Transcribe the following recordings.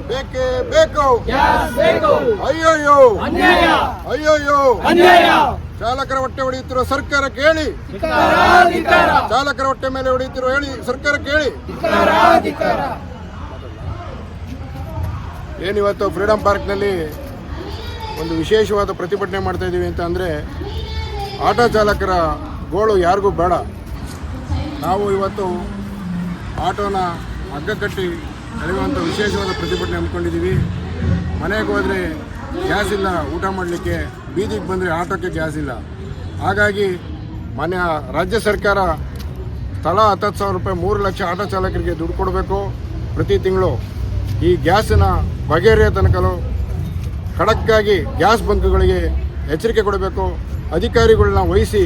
ಬೇಕೇ ಬೇಕು. ಗ್ಯಾಸ್ ಬೇಕು. ಅಯ್ಯಯ್ಯೋ ಅನ್ಯಾಯ. ಅಯ್ಯಯ್ಯೋ ಅನ್ಯಾಯ. ಚಾಲಕರ ಹೊಟ್ಟೆ ಹೊಡೆಯುತ್ತಿರುವ ಸರ್ಕಾರಕ್ಕೆ ಹೇಳಿ. ಧಿಕ್ಕಾರ, ಧಿಕ್ಕಾರ. ಚಾಲಕರ ಹೊಟ್ಟೆ ಮೇಲೆ ಹೊಡೆಯುತ್ತಿರುವ ಹೇಳಿ ಸರ್ಕಾರಕ್ಕೆ ಹೇಳಿ. ಧಿಕ್ಕಾರ, ಧಿಕ್ಕಾರ. ಏನಿವತ್ತು ಫ್ರೀಡಂ ಪಾರ್ಕ್ನಲ್ಲಿ ಒಂದು ವಿಶೇಷವಾದ ಪ್ರತಿಭಟನೆ ಮಾಡ್ತಾ ಇದ್ದೀವಿ ಅಂತ ಅಂದರೆ, ಆಟೋ ಚಾಲಕರ ಗೋಳು ಯಾರಿಗೂ ಬೇಡ. ನಾವು ಇವತ್ತು ಆಟೋನ ಹಗ್ಗ ಕಟ್ಟಿ ಎಳೆಯುವಂಥ ವಿಶೇಷವಾದ ಪ್ರತಿಭಟನೆ ಹಮ್ಮಿಕೊಂಡಿದ್ದೀವಿ. ಮನೆಗೆ ಹೋದರೆ ಗ್ಯಾಸ್ ಇಲ್ಲ ಊಟ ಮಾಡಲಿಕ್ಕೆ, ಬೀದಿಗೆ ಬಂದರೆ ಆಟೋಕ್ಕೆ ಗ್ಯಾಸ್ ಇಲ್ಲ. ಹಾಗಾಗಿ ಮಾನ್ಯ ರಾಜ್ಯ ಸರ್ಕಾರ ತಲಾ 10,000 ರೂಪಾಯಿ 3 ಲಕ್ಷ ಆಟೋ ಚಾಲಕರಿಗೆ ದುಡ್ಡು ಕೊಡಬೇಕು ಪ್ರತಿ ತಿಂಗಳು. ಈ ಗ್ಯಾಸಿನ ಬಗೆಹರಿಯೋ ತನಕಲು ಖಡಕ್ಕಾಗಿ ಗ್ಯಾಸ್ ಬಂಕ್ಗಳಿಗೆ ಎಚ್ಚರಿಕೆ ಕೊಡಬೇಕು. ಅಧಿಕಾರಿಗಳನ್ನ ವಹಿಸಿ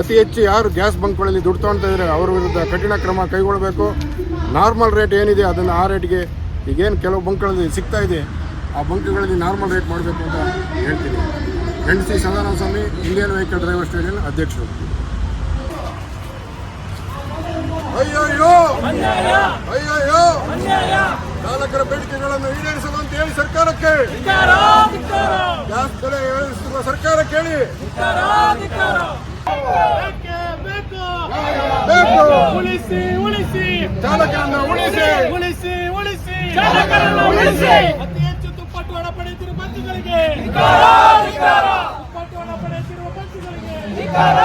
ಅತಿ ಹೆಚ್ಚು ಯಾರು ಗ್ಯಾಸ್ ಬಂಕ್ಗಳಲ್ಲಿ ದುಡ್ಡು ತೊಗೊಳ್ತಾ ಇದ್ದಾರೆ ಅವರ ವಿರುದ್ಧ ಕಠಿಣ ಕ್ರಮ ಕೈಗೊಳ್ಳಬೇಕು. ನಾರ್ಮಲ್ ರೇಟ್ ಏನಿದೆ ಅದನ್ನು ಆ ರೇಟ್ಗೆ, ಈಗೇನು ಕೆಲವು ಬಂಕ್ಗಳಲ್ಲಿ ಸಿಗ್ತಾ ಇದೆ ಆ ಬಂಕ್ಗಳಲ್ಲಿ ನಾರ್ಮಲ್ ರೇಟ್ ಮಾಡಬೇಕು ಅಂತ ಹೇಳ್ತೀನಿ. NC ಸದಾನಂದ ಸ್ವಾಮಿ, ಇಂಡಿಯನ್ ವೆಹಿಕಲ್ ಡ್ರೈವರ್ಸ್ ಯೂನಿಯನ್ ಅಧ್ಯಕ್ಷರು. ಅಯ್ಯಯ್ಯೋ ಅಯ್ಯಯ್ಯೋ ಚಾಲಕರ ಬೇಡಿಕೆಗಳನ್ನು ಈಡೇರಿಸಲು ಅಂತ ಹೇಳಿ ಸರ್ಕಾರಕ್ಕೆ, ಗ್ಯಾಸ್ ಬೆಲೆ ಏರಿಸುವ ಸರ್ಕಾರಕ್ಕೆ ಹೇಳಿ. ಬೇಕು. ಉಳಿಸಿ ಉಳಿಸಿ ಚಾಲಕರನ್ನ ಉಳಿಸಿ. ಉಳಿಸಿ ಉಳಿಸಿ ಚಾಲಕರನ್ನು ಉಳಿಸಿ. ಅತಿ ಹೆಚ್ಚು ದುಪ್ಪಟ್ಟು ಹಣ ಪಡೆಯುತ್ತಿರುವ ಬಸ್ಸುಗಳಿಗೆ ಧಿಕ್ಕಾರ, ಧಿಕ್ಕಾರ. ದುಪ್ಪಟ್ಟು ಹಣ ಪಡೆಯುತ್ತಿರುವ ಬಸ್ಸುಗಳಿಗೆ ಧಿಕ್ಕಾರ.